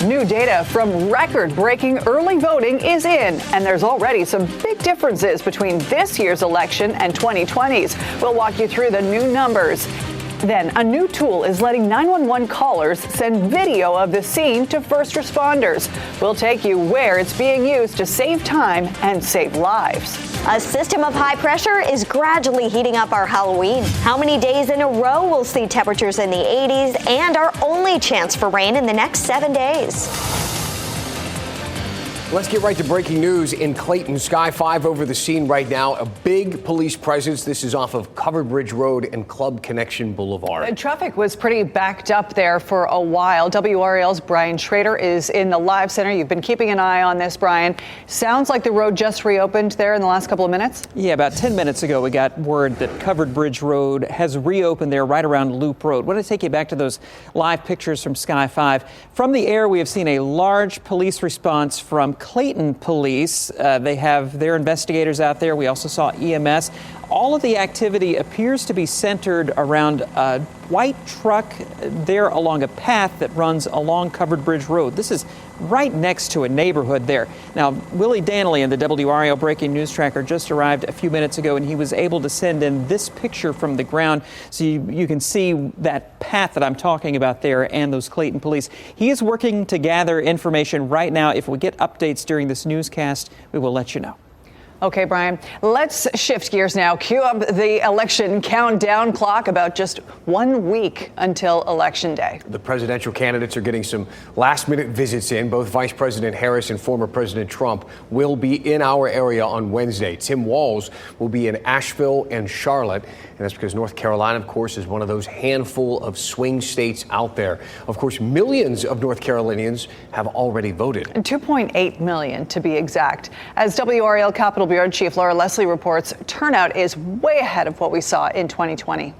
New data from record-breaking early voting is in, and there's already some big differences between this year's election and 2020's. We'll walk you through the new numbers. Then, a new tool is letting 911 callers send video of the scene to first responders. We'll take you where it's being used to save time and save lives. A system of high pressure is gradually heating up our Halloween. How many days in a row we'll see temperatures in the 80s, and our only chance for rain in the next 7 days. Let's get right to breaking news in Clayton. Sky 5 over the scene right now. A big police presence. This is off of Covered Bridge Road and Club Connection Boulevard. Traffic was pretty backed up there for a while. WRAL's Brian Schrader is in the live center. You've been keeping an eye on this, Brian. Sounds like the road just reopened there in the last couple of minutes. Yeah, about 10 minutes ago, we got word that Covered Bridge Road has reopened there right around Loop Road. I want to take you back to those live pictures from Sky 5. From the air, we have seen a large police response from Clayton Police. They have their investigators out there. We also saw EMS. All of the activity appears to be centered around a white truck there along a path that runs along Covered Bridge Road. This is right next to a neighborhood there. Now, Willie Danley in the WRAL Breaking News Tracker just arrived a few minutes ago, and he was able to send in this picture from the ground so you can see that path that I'm talking about there and those Clayton police. He is working to gather information right now. If we get updates during this newscast, we will let you know. Okay, Brian, let's shift gears now. Cue up the election countdown clock, about just 1 week until Election Day. The presidential candidates are getting some last-minute visits in. Both Vice President Harris and former President Trump will be in our area on Wednesday. Tim Walz will be in Asheville and Charlotte, and that's because North Carolina, of course, is one of those handful of swing states out there. Of course, millions of North Carolinians have already voted. 2.8 million, to be exact. As WRAL Capitol Bureau Chief Laura Leslie reports, turnout is way ahead of what we saw in 2020.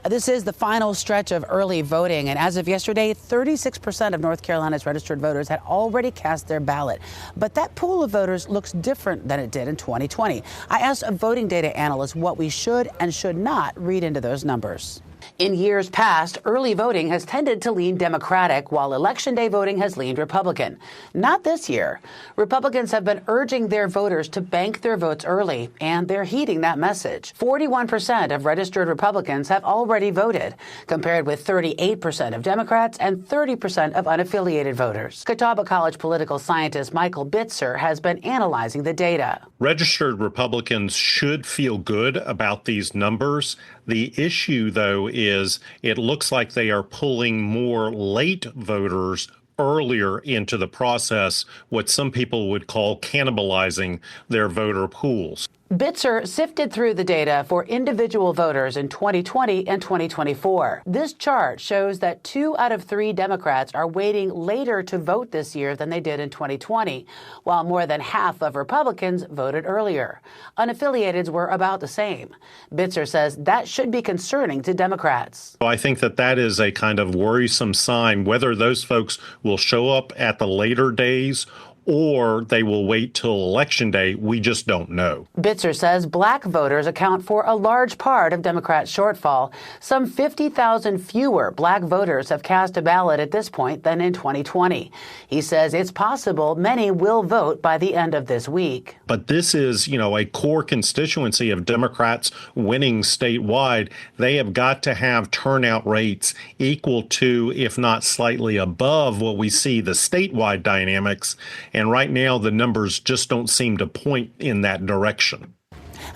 This is the final stretch of early voting, and as of yesterday, 36% of North Carolina's registered voters had already cast their ballot. But that pool of voters looks different than it did in 2020. I asked a voting data analyst what we should and should not read into those numbers. In years past, early voting has tended to lean Democratic, while Election Day voting has leaned Republican. Not this year. Republicans have been urging their voters to bank their votes early, and they're heeding that message. 41% of registered Republicans have already voted, compared with 38% of Democrats and 30% of unaffiliated voters. Catawba College political scientist Michael Bitzer has been analyzing the data. Registered Republicans should feel good about these numbers. The issue, though, is it looks like they are pulling more late voters earlier into the process, what some people would call cannibalizing their voter pools. Bitzer sifted through the data for individual voters in 2020 and 2024. This chart shows that 2 out of 3 Democrats are waiting later to vote this year than they did in 2020, while more than half of Republicans voted earlier. Unaffiliateds were about the same. Bitzer says that should be concerning to Democrats. I think that is a kind of worrisome sign. Whether those folks will show up at the later days or they will wait till Election Day, we just don't know. Bitzer says black voters account for a large part of Democrats' shortfall. Some 50,000 fewer black voters have cast a ballot at this point than in 2020. He says it's possible many will vote by the end of this week. But this is, a core constituency of Democrats winning statewide. They have got to have turnout rates equal to, if not slightly above, what we see the statewide dynamics. And right now, the numbers just don't seem to point in that direction.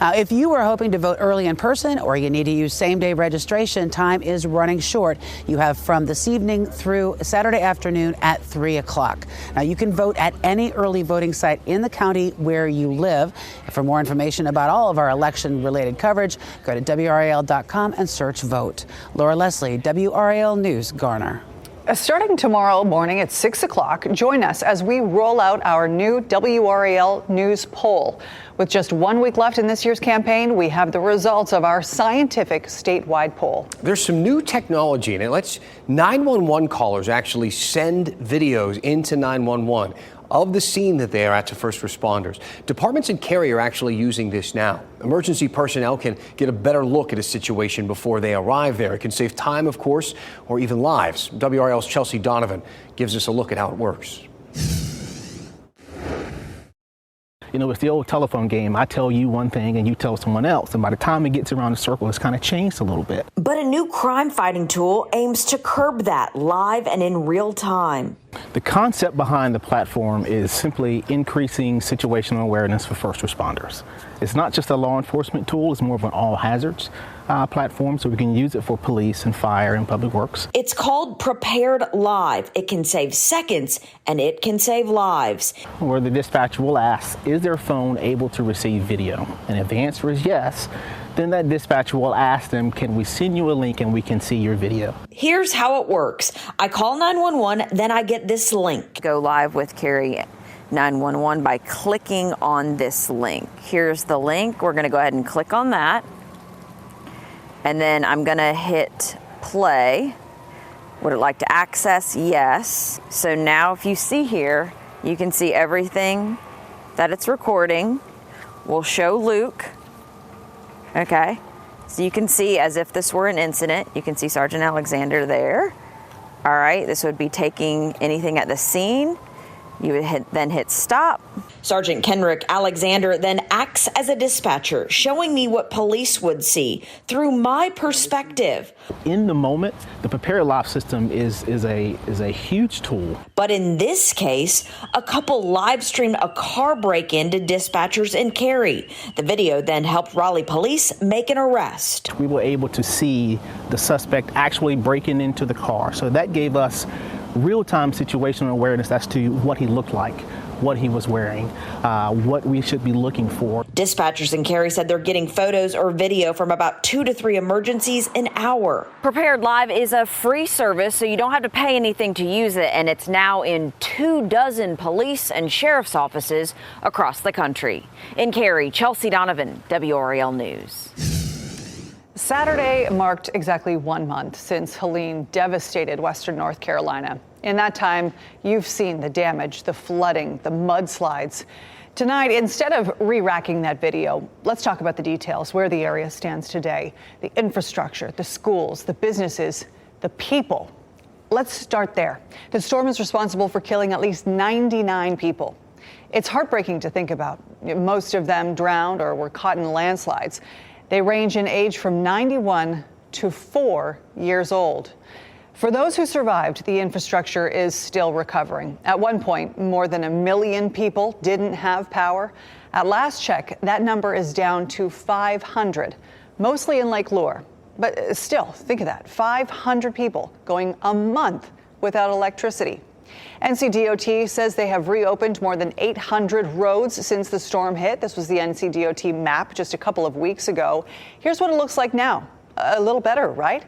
If you were hoping to vote early in person or you need to use same-day registration, time is running short. You have from this evening through Saturday afternoon at 3 o'clock. Now, you can vote at any early voting site in the county where you live. For more information about all of our election-related coverage, go to WRAL.com and search vote. Laura Leslie, WRAL News, Garner. Starting tomorrow morning at 6 o'clock, join us as we roll out our new WRAL News poll. With just 1 week left in this year's campaign, we have the results of our scientific statewide poll. There's some new technology, and it lets 911 callers actually send videos into 911 of the scene that they are at to first responders. Departments in Cary are actually using this now. Emergency personnel can get a better look at a situation before they arrive there. It can save time, of course, or even lives. WRAL's Chelsea Donovan gives us a look at how it works. You know, it's the old telephone game. I tell you one thing and you tell someone else. And by the time it gets around the circle, it's kind of changed a little bit. But a new crime-fighting tool aims to curb that live and in real time. The concept behind the platform is simply increasing situational awareness for first responders. It's not just a law enforcement tool, it's more of an all hazards platform, so we can use it for police and fire and public works. It's called Prepared Live. It can save seconds and it can save lives. Where the dispatcher will ask, is their phone able to receive video? And if the answer is yes, then that dispatcher will ask them, can we send you a link and we can see your video? Here's how it works. I call 911, then I get this link. Go live with Cary 911 by clicking on this link. Here's the link. We're going to go ahead and click on that. And then I'm going to hit play. Would it like to access? Yes. So now if you see here, you can see everything that it's recording. We'll show Luke. Okay. So you can see as if this were an incident. You can see Sergeant Alexander there. All right. This would be taking anything at the scene. You would then hit stop. Sergeant Kenrick Alexander then acts as a dispatcher, showing me what police would see through my perspective. In the moment, the Prepared Live system is a huge tool. But in this case, a couple live streamed a car break-in to dispatchers in Cary. The video then helped Raleigh police make an arrest. We were able to see the suspect actually breaking into the car. So that gave us real-time situational awareness as to what he looked like, what he was wearing, what we should be looking for. Dispatchers in Cary said they're getting photos or video from about 2 to 3 emergencies an hour. Prepared Live is a free service, so you don't have to pay anything to use it, and it's now in 24 police and sheriff's offices across the country. In Cary, Chelsea Donovan, WRAL News. Saturday marked exactly 1 month since Helene devastated western North Carolina. In that time, you've seen the damage, the flooding, the mudslides. Tonight, instead of re-racking that video, let's talk about the details, where the area stands today, the infrastructure, the schools, the businesses, the people. Let's start there. The storm is responsible for killing at least 99 people. It's heartbreaking to think about. Most of them drowned or were caught in landslides. They range in age from 91 to 4 years old. For those who survived, the infrastructure is still recovering. At one point, more than 1 million people didn't have power. At last check, that number is down to 500, mostly in Lake Lure. But still, think of that, 500 people going a month without electricity. NCDOT says they have reopened more than 800 roads since the storm hit. This was the NCDOT map just a couple of weeks ago. Here's what it looks like now. A little better, right?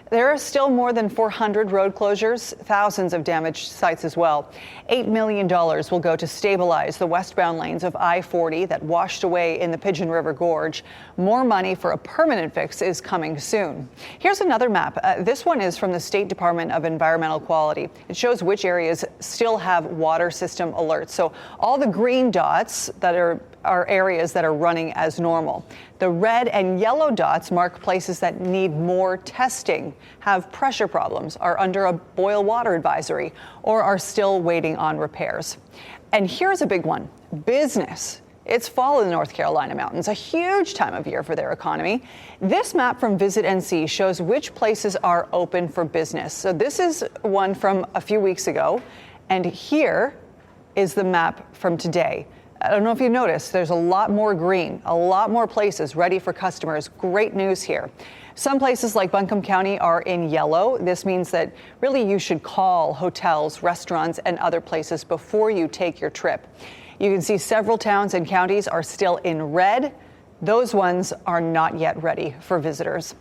There are still more than 400 road closures, thousands of damaged sites as well. $8 million will go to stabilize the westbound lanes of I-40 that washed away in the Pigeon River Gorge. More money for a permanent fix is coming soon. Here's another map. This one is from the State Department of Environmental Quality. It shows which areas still have water system alerts. So all the green dots that are areas that are running as normal. The red and yellow dots mark places that need more testing, have pressure problems, are under a boil water advisory, or are still waiting on repairs. And here's a big one, business. It's fall in the North Carolina mountains, a huge time of year for their economy. This map from Visit NC shows which places are open for business. So this is one from a few weeks ago, and here is the map from today. I don't know if you noticed, there's a lot more green, a lot more places ready for customers. Great news here. Some places like Buncombe County are in yellow. This means that really you should call hotels, restaurants, and other places before you take your trip. You can see several towns and counties are still in red. Those ones are not yet ready for visitors.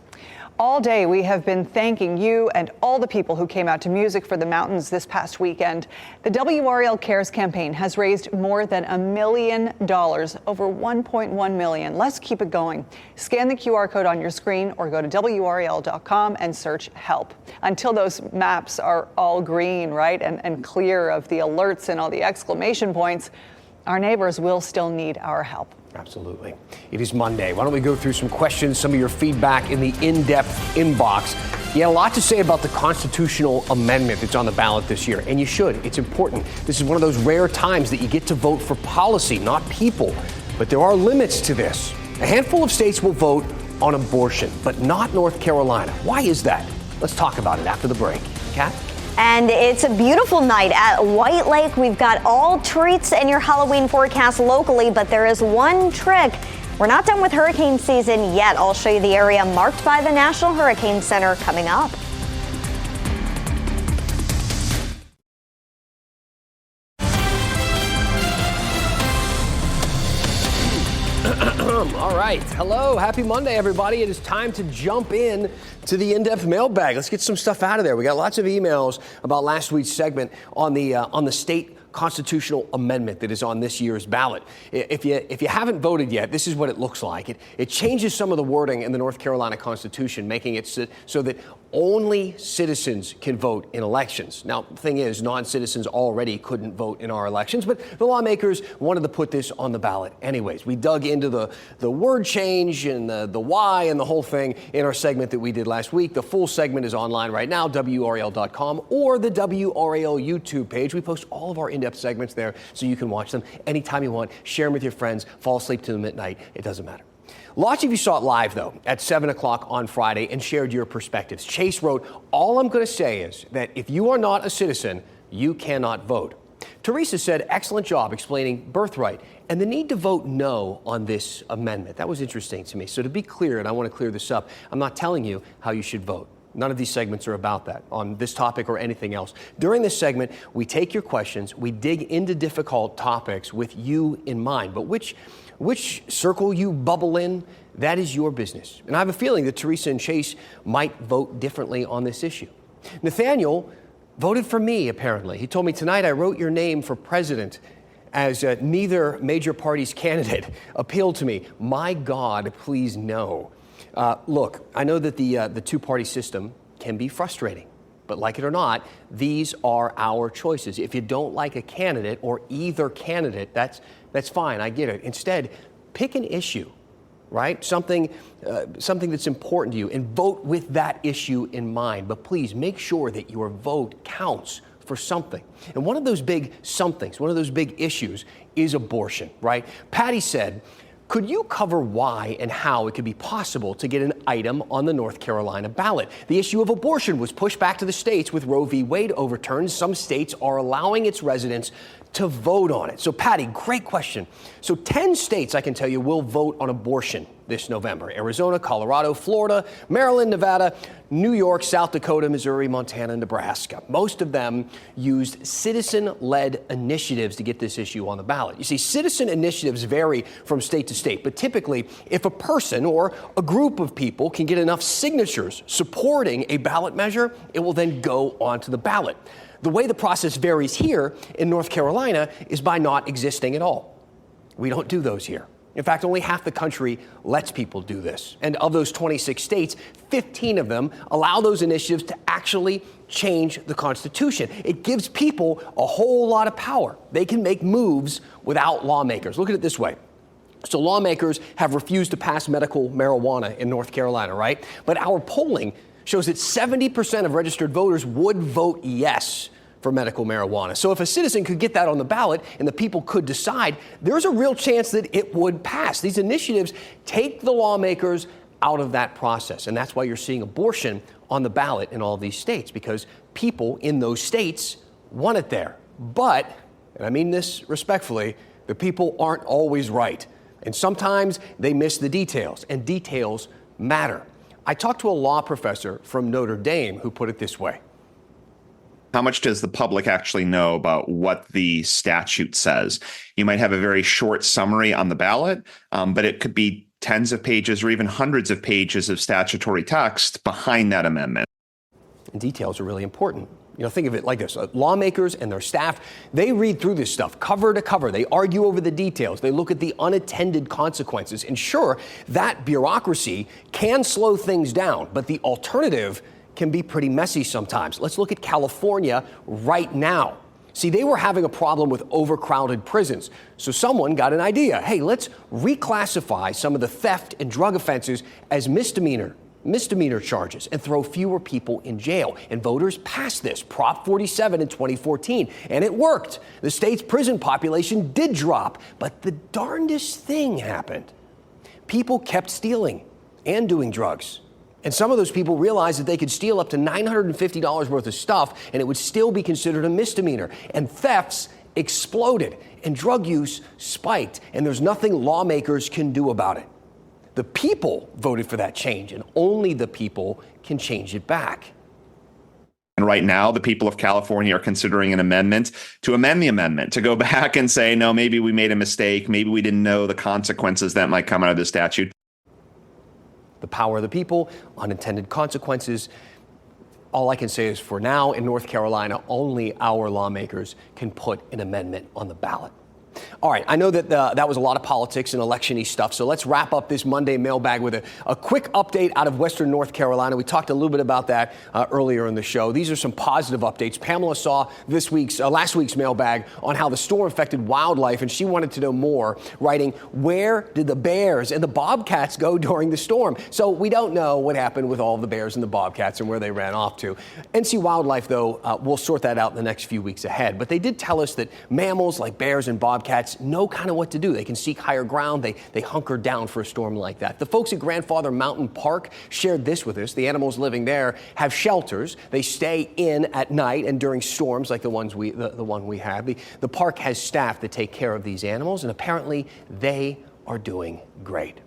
All day, we have been thanking you and all the people who came out to Music for the Mountains this past weekend. The WRAL Cares campaign has raised more than $1 million, over $1.1 million. Let's keep it going. Scan the QR code on your screen or go to WRAL.com and search help. Until those maps are all green, right, and clear of the alerts and all the exclamation points, our neighbors will still need our help. Absolutely. It is Monday. Why don't we go through some questions, some of your feedback in the in-depth inbox. You had a lot to say about the constitutional amendment that's on the ballot this year, and you should. It's important. This is one of those rare times that you get to vote for policy, not people. But there are limits to this. A handful of states will vote on abortion, but not North Carolina. Why is that? Let's talk about it after the break. Kat? And it's a beautiful night at White Lake. We've got all treats in your Halloween forecast locally, but there is one trick. We're not done with hurricane season yet. I'll show you the area marked by the National Hurricane Center coming up. All right. Hello. Happy Monday, everybody. It is time to jump in to the in-depth mailbag. Let's get some stuff out of there. We got lots of emails about last week's segment on the state constitutional amendment that is on this year's ballot. If you haven't voted yet, this is what it looks like. It changes some of the wording in the North Carolina Constitution, making it so that only citizens can vote in elections. Now, the thing is, non-citizens already couldn't vote in our elections, but the lawmakers wanted to put this on the ballot anyways. We dug into the word change and the why and the whole thing in our segment that we did last week. The full segment is online right now, WRAL.com or the WRAL YouTube page. We post all of our in-depth segments there so you can watch them anytime you want. Share them with your friends. Fall asleep to them at night. It doesn't matter. Lots of you saw it live, though, at 7 o'clock on Friday and shared your perspectives. Chase wrote, all I'm going to say is that if you are not a citizen, you cannot vote. Teresa said, excellent job explaining birthright and the need to vote no on this amendment. That was interesting to me. So to be clear, and I want to clear this up, I'm not telling you how you should vote. None of these segments are about that on this topic or anything else. During this segment, we take your questions, we dig into difficult topics with you in mind, but which circle you bubble in, that is your business. And I have a feeling that Teresa and Chase might vote differently on this issue. Nathaniel voted for me, apparently. He told me tonight I wrote your name for president as neither major party's candidate appealed to me. My God, please no. Look, I know that the two-party system can be frustrating, but like it or not, these are our choices. If you don't like a candidate or either candidate, that's fine. I get it. Instead, pick an issue, right? Something that's important to you, and vote with that issue in mind. But please make sure that your vote counts for something. And one of those big somethings, one of those big issues is abortion, right? Patty said, could you cover why and how it could be possible to get an item on the North Carolina ballot? The issue of abortion was pushed back to the states with Roe v. Wade overturned. Some states are allowing its residents to vote on it. So, Patty, great question. So 10 states, I can tell you, will vote on abortion this November. Arizona, Colorado, Florida, Maryland, Nevada, New York, South Dakota, Missouri, Montana, and Nebraska. Most of them used citizen-led initiatives to get this issue on the ballot. You see, citizen initiatives vary from state to state, but typically, if a person or a group of people can get enough signatures supporting a ballot measure, it will then go onto the ballot. The way the process varies here in North Carolina is by not existing at all. We don't do those here. In fact, only half the country lets people do this. And of those 26 states, 15 of them allow those initiatives to actually change the Constitution. It gives people a whole lot of power. They can make moves without lawmakers. Look at it this way. So lawmakers have refused to pass medical marijuana in North Carolina, right? But our polling shows that 70% of registered voters would vote yes for medical marijuana. So if a citizen could get that on the ballot and the people could decide, there's a real chance that it would pass. These initiatives take the lawmakers out of that process. And that's why you're seeing abortion on the ballot in all of these states, because people in those states want it there. But, and I mean this respectfully, the people aren't always right. And sometimes they miss the details, and details matter. I talked to a law professor from Notre Dame who put it this way. How much does the public actually know about what the statute says? You might have a very short summary on the ballot, but it could be tens of pages or even hundreds of pages of statutory text behind that amendment. And details are really important. Think of it like this. Lawmakers and their staff, they read through this stuff cover to cover. They argue over the details. They look at the unintended consequences. And sure, that bureaucracy can slow things down, but the alternative can be pretty messy sometimes. Let's look at California right now. See, they were having a problem with overcrowded prisons. So someone got an idea. Hey, let's reclassify some of the theft and drug offenses as misdemeanor charges and throw fewer people in jail. And voters passed this, Prop 47 in 2014, and it worked. The state's prison population did drop, but the darndest thing happened. People kept stealing and doing drugs. And some of those people realized that they could steal up to $950 worth of stuff and it would still be considered a misdemeanor. And thefts exploded and drug use spiked, and there's nothing lawmakers can do about it. The people voted for that change, and only the people can change it back. And right now, the people of California are considering an amendment to amend the amendment, to go back and say, no, maybe we made a mistake. Maybe we didn't know the consequences that might come out of the statute. The power of the people, unintended consequences. All I can say is for now in North Carolina, only our lawmakers can put an amendment on the ballot. All right, I know that that was a lot of politics and election-y stuff, so let's wrap up this Monday mailbag with a quick update out of Western North Carolina. We talked a little bit about that earlier in the show. These are some positive updates. Pamela saw last week's mailbag on how the storm affected wildlife, and she wanted to know more, writing, where did the bears and the bobcats go during the storm? So we don't know what happened with all the bears and the bobcats and where they ran off to. NC Wildlife, though, will sort that out in the next few weeks ahead. But they did tell us that mammals like bears and bobcats know kind of what to do. They can seek higher ground. They hunker down for a storm like that. The folks at Grandfather Mountain Park shared this with us. The animals living there have shelters. They stay in at night and during storms like the one we have. The park has staff that take care of these animals, and apparently they are doing great.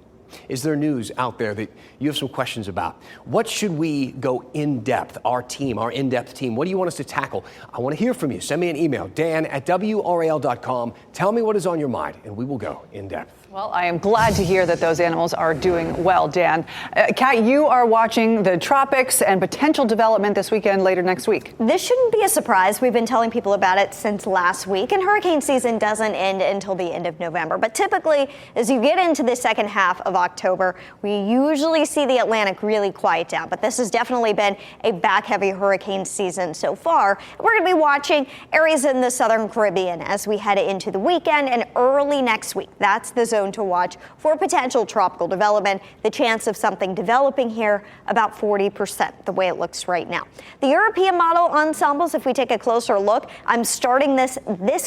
Is there news out there that you have some questions about? What should we go in depth? Our in-depth team. What do you want us to tackle? I want to hear from you. Send me an email, dan@WRAL.com. Tell me what is on your mind, and we will go in depth. Well, I am glad to hear that those animals are doing well, Dan. Kat, you are watching the tropics and potential development this weekend, later next week. This shouldn't be a surprise. We've been telling people about it since last week, and hurricane season doesn't end until the end of November. But typically, as you get into the second half of October, we usually see the Atlantic really quiet down. But this has definitely been a back-heavy hurricane season so far. We're going to be watching areas in the southern Caribbean as we head into the weekend and early next week. That's the zone to watch for potential tropical development. The chance of something developing here, about 40%, the way it looks right now. The European model ensembles, if we take a closer look, I'm starting this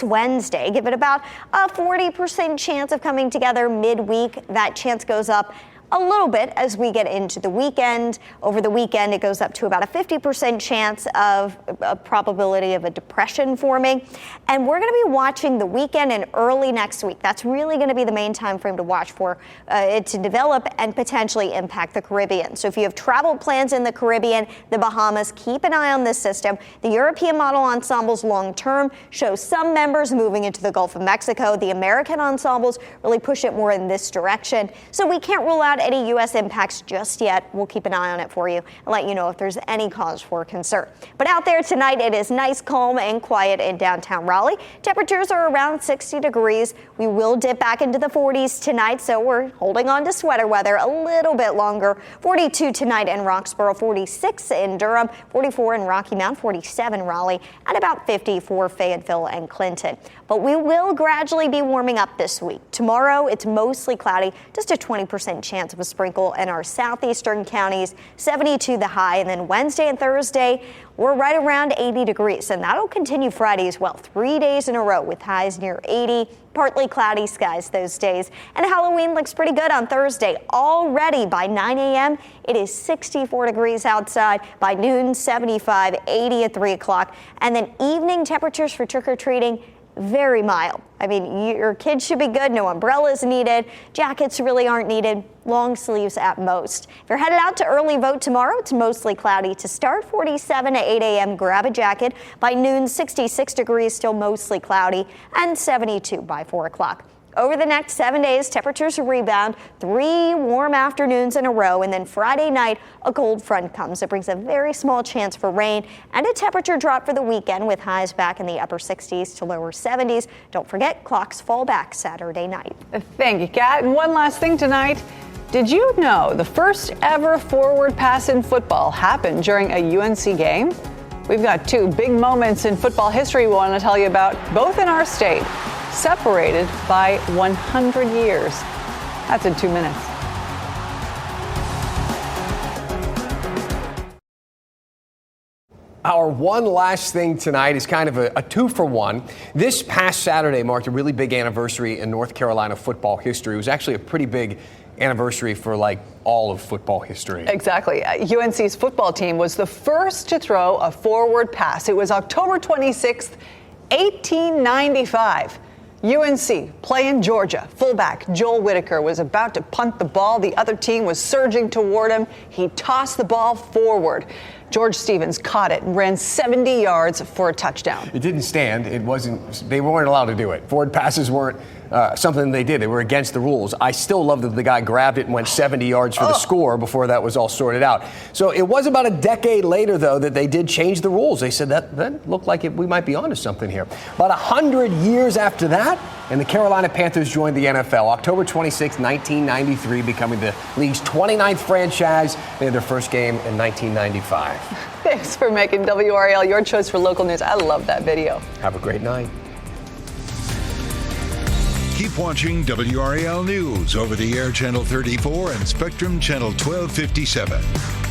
Wednesday. Give it about a 40% chance of coming together midweek. That chance goes up a little bit as we get into the weekend. Over the weekend, it goes up to about a 50% chance of a probability of a depression forming. And we're going to be watching the weekend and early next week. That's really going to be the main time frame to watch for it to develop and potentially impact the Caribbean. So if you have travel plans in the Caribbean, the Bahamas, keep an eye on this system. The European model ensembles long term show some members moving into the Gulf of Mexico. The American ensembles really push it more in this direction. So we can't rule out any U.S. impacts just yet. We'll keep an eye on it for you and let you know if there's any cause for concern. But out there tonight, it is nice, calm, and quiet in downtown Raleigh. Temperatures are around 60 degrees. We will dip back into the 40s tonight, so we're holding on to sweater weather a little bit longer. 42 tonight in Roxborough, 46 in Durham, 44 in Rocky Mount, 47 Raleigh, and about 50 for Fayetteville and Clinton. But we will gradually be warming up this week. Tomorrow, it's mostly cloudy, just a 20% chance of a sprinkle in our southeastern counties, 72 the high. And then Wednesday and Thursday, we're right around 80 degrees, and that'll continue Friday as well. 3 days in a row with highs near 80, partly cloudy skies those days. And Halloween looks pretty good on Thursday. Already by 9 a.m., it is 64 degrees outside. By noon, 75, 80 at 3 o'clock. And then evening temperatures for trick-or-treating, very mild. I mean, your kids should be good. No umbrellas needed. Jackets really aren't needed. Long sleeves at most. If you're headed out to early vote tomorrow, it's mostly cloudy to start. 47 at 8 a.m. Grab a jacket. By noon, 66 degrees, still mostly cloudy, and 72 by 4 o'clock. Over the next 7 days, temperatures rebound, 3 warm afternoons in a row, and then Friday night, a cold front comes. It brings a very small chance for rain and a temperature drop for the weekend with highs back in the upper 60s to lower 70s. Don't forget, clocks fall back Saturday night. Thank you, Kat. And one last thing tonight. Did you know the first ever forward pass in football happened during a UNC game? We've got 2 big moments in football history we want to tell you about, both in our state, separated by 100 years. That's in 2 minutes. Our one last thing tonight is kind of a 2-for-1. This past Saturday marked a really big anniversary in North Carolina football history. It was actually a pretty big anniversary for like all of football history. Exactly. UNC's football team was the first to throw a forward pass. It was October 26th, 1895. UNC playing Georgia. Fullback Joel Whitaker was about to punt the ball. The other team was surging toward him. He tossed the ball forward. George Stevens caught it and ran 70 yards for a touchdown. It didn't stand. They weren't allowed to do it. Forward passes weren't something they did. They were against the rules. I still love that the guy grabbed it and went 70 yards for the score before that was all sorted out. So it was about a decade later, though, that they did change the rules. They said that looked like we might be onto something here. About 100 years after that, and the Carolina Panthers joined the NFL. October 26, 1993, becoming the league's 29th franchise. They had their first game in 1995. Thanks for making WRAL your choice for local news. I love that video. Have a great night. Keep watching WRAL News over the air Channel 34 and Spectrum Channel 1257.